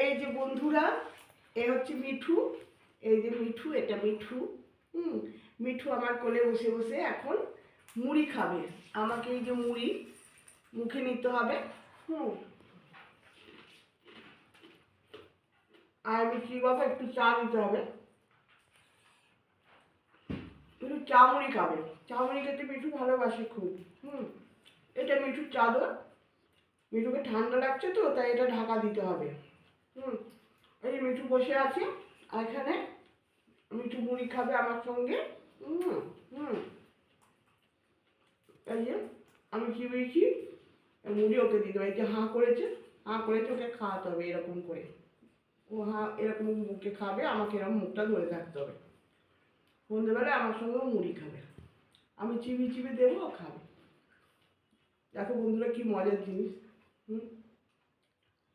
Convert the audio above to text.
এই যে বন্ধুরা, এ হচ্ছে মিঠু। এই যে মিঠু, এটা মিঠু। মিঠু আমার কোলে বসে বসে এখন মুড়ি খাবে। আমাকে এই যে মুড়ি মুখে নিতে হবে। আর মিঠু বাবা একটু চা দিতে হবে। একটু চা মুড়ি খাবে। চা মুড়ি খেতে মিঠু ভালোবাসে খুব। এটা মিঠুর চাদর। মিঠুকে ঠান্ডা লাগছে তো, তাই এটা ঢাকা দিতে হবে। এই যে মিঠু বসে আছে, আর এখানে মিঠু মুড়ি খাবে আমার সঙ্গে। হুম হুম এই যে আমি চিবিয়েছি, মুড়ি ওকে দিতে হবে। এই যে হাঁ করেছে, ওকে খাওয়াতে হবে এরকম করে। ও এরকম মুখে খাবে, আমাকে এরকম মুখটা ধরে থাকতে হবে। সন্ধ্যেবেলায় আমার সঙ্গেও মুড়ি খাবে। আমি চিবিয়ে চিবিয়ে দেবো, ও খাবে। দেখো বন্ধুরা কি মজার জিনিস।